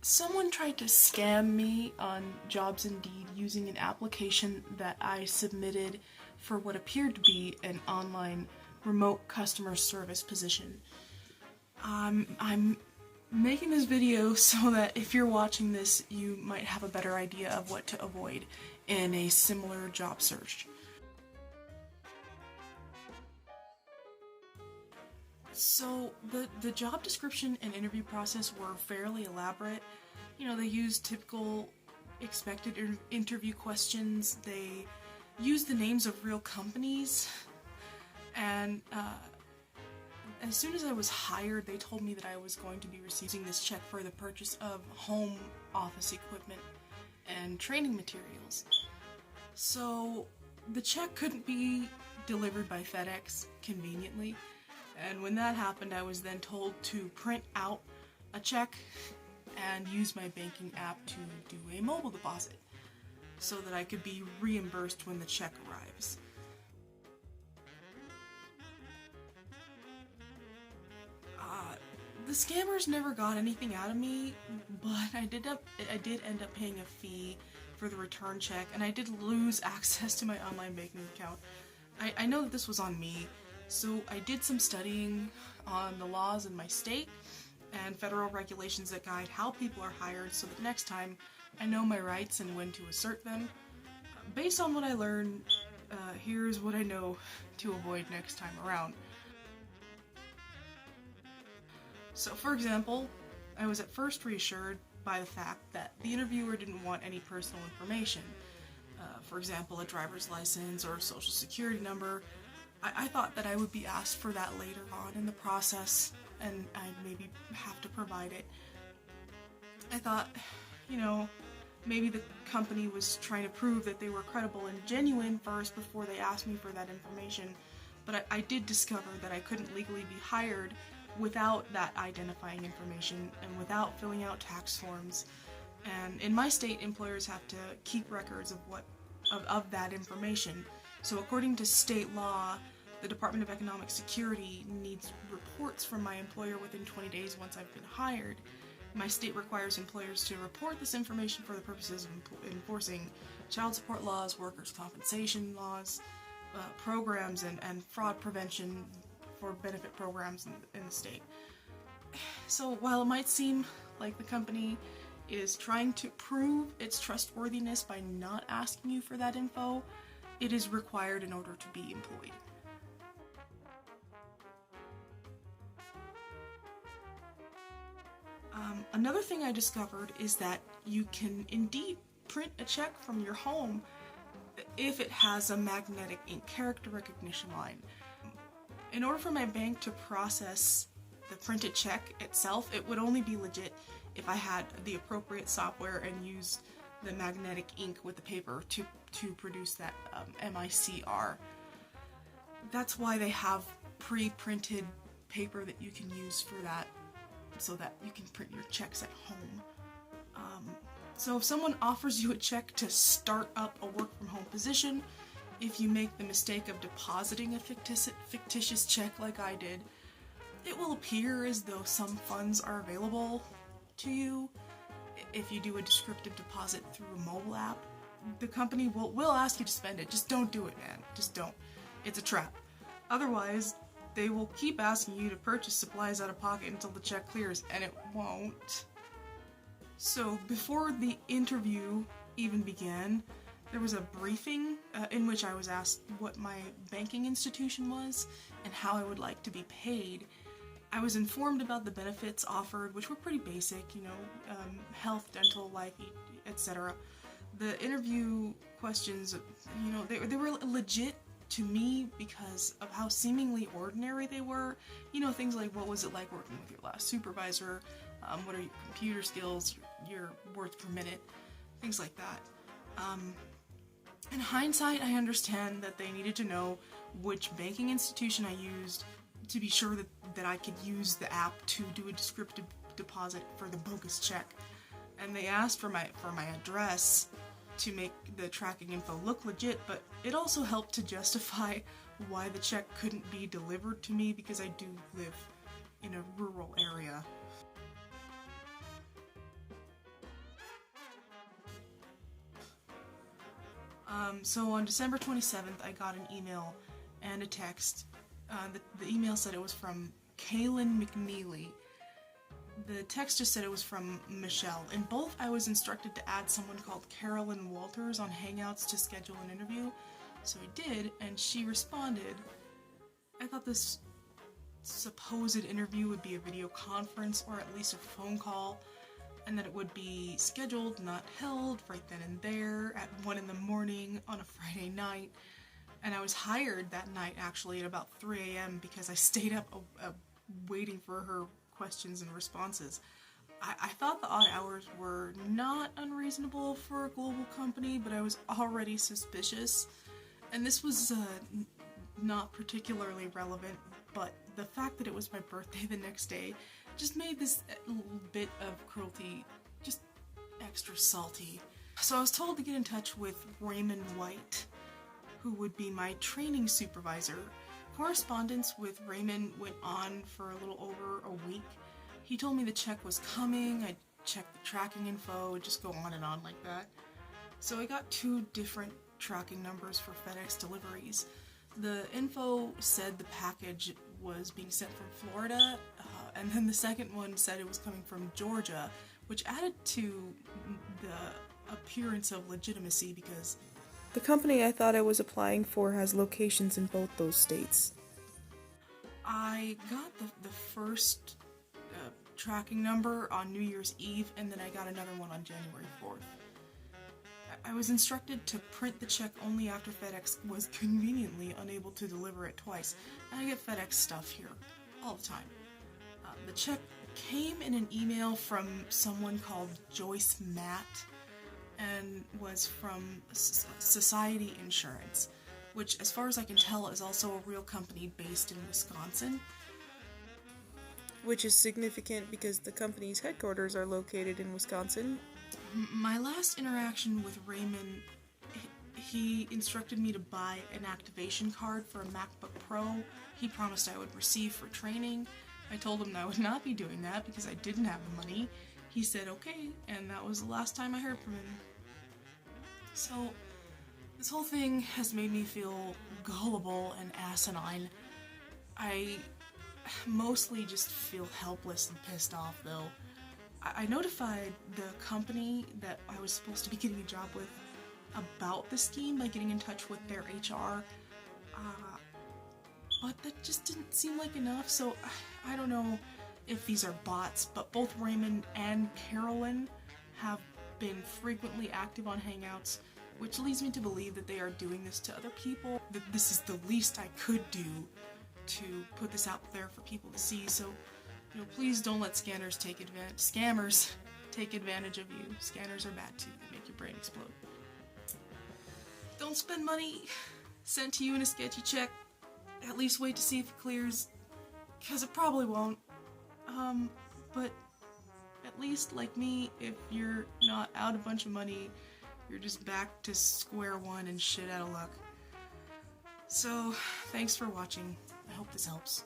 Someone tried to scam me on Jobs Indeed using an application that I submitted for what appeared to be an online remote customer service position. I'm making this video so that if you're watching this, you might have a better idea of what to avoid in a similar job search. So the job description and interview process were fairly elaborate. You know, they used typical expected interview questions. They used the names of real companies, and as soon as I was hired, they told me that I was going to be receiving this check for the purchase of home office equipment and training materials. So the check couldn't be delivered by FedEx conveniently. And when that happened, I was then told to print out a check and use my banking app to do a mobile deposit so that I could be reimbursed when the check arrives. The scammers never got anything out of me, but I did end up paying a fee for the return check, and I did lose access to my online banking account. I know that this was on me. So I did some studying on the laws in my state and federal regulations that guide how people are hired so that next time I know my rights and when to assert them. Based on what I learned, here's what I know to avoid next time around. So for example, I was at first reassured by the fact that the interviewer didn't want any personal information. For example, a driver's license or a social security number. I thought that I would be asked for that later on in the process, and I'd maybe have to provide it. I thought, you know, maybe the company was trying to prove that they were credible and genuine first before they asked me for that information, but I did discover that I couldn't legally be hired without that identifying information and without filling out tax forms. And in my state, employers have to keep records of that information. So according to state law, the Department of Economic Security needs reports from my employer within 20 days once I've been hired. My state requires employers to report this information for the purposes of enforcing child support laws, workers' compensation laws, programs, and fraud prevention for benefit programs in the state. So while it might seem like the company is trying to prove its trustworthiness by not asking you for that info, it is required in order to be employed. Another thing I discovered is that you can indeed print a check from your home if it has a magnetic ink character recognition line. In order for my bank to process the printed check itself, it would only be legit if I had the appropriate software and used the magnetic ink with the paper to produce that MICR. That's why they have pre-printed paper that you can use for that, so that you can print your checks at home. So if someone offers you a check to start up a work-from-home position, if you make the mistake of depositing a fictitious check like I did, it will appear as though some funds are available to you. If you do a descriptive deposit through a mobile app, the company will ask you to spend it. Just don't do it, man. Just don't. It's a trap. Otherwise, they will keep asking you to purchase supplies out of pocket until the check clears, and it won't. So before the interview even began, there was a briefing in which I was asked what my banking institution was and how I would like to be paid. I was informed about the benefits offered, which were pretty basic, you know, health, dental, life, etc. The interview questions, you know, they were legit to me because of how seemingly ordinary they were. You know, things like, what was it like working with your last supervisor? What are your computer skills? Your words per minute? Things like that. In hindsight, I understand that they needed to know which banking institution I used to be sure that I could use the app to do a descriptive deposit for the bogus check. And they asked for my address to make the tracking info look legit, but it also helped to justify why the check couldn't be delivered to me because I do live in a rural area. So on December 27th, I got an email and a text. The email said it was from Kaylin McNeely. The text just said it was from Michelle. In both, I was instructed to add someone called Carolyn Walters on Hangouts to schedule an interview. So I did, and she responded. I thought this supposed interview would be a video conference or at least a phone call, and that it would be scheduled, not held, right then and there at 1 in the morning on a Friday night. And I was hired that night actually at about 3 a.m. because I stayed up waiting for her questions and responses. I thought the odd hours were not unreasonable for a global company, but I was already suspicious. And this was not particularly relevant, but the fact that it was my birthday the next day just made this little bit of cruelty just extra salty. So I was told to get in touch with Raymond White, who would be my training supervisor. Correspondence with Raymond went on for a little over a week. He told me the check was coming, I'd check the tracking info, it'd just go on and on like that. So I got 2 different tracking numbers for FedEx deliveries. The info said the package was being sent from Florida, and then the second one said it was coming from Georgia, which added to the appearance of legitimacy because the company I thought I was applying for has locations in both those states. I got the first tracking number on New Year's Eve, and then I got another one on January 4th. I was instructed to print the check only after FedEx was conveniently unable to deliver it twice. And I get FedEx stuff here all the time. The check came in an email from someone called Joyce Matt and was from Society Insurance, which, as far as I can tell, is also a real company based in Wisconsin. Which is significant because the company's headquarters are located in Wisconsin. My last interaction with Raymond, he instructed me to buy an activation card for a MacBook Pro he promised I would receive for training. I told him I would not be doing that because I didn't have the money. He said okay, and that was the last time I heard from him. So, this whole thing has made me feel gullible and asinine. I mostly just feel helpless and pissed off, though. I notified the company that I was supposed to be getting a job with about the scheme by getting in touch with their HR, but that just didn't seem like enough, so I don't know if these are bots, but both Raymond and Carolyn have been frequently active on Hangouts, which leads me to believe that they are doing this to other people, that this is the least I could do to put this out there for people to see, so please don't let scammers take advantage of you. Scanners are bad too, they make your brain explode. Don't spend money sent to you in a sketchy check. At least wait to see if it clears, because it probably won't. But at least, like me, if you're not out a bunch of money, you're just back to square one and shit out of luck. So, thanks for watching. I hope this helps.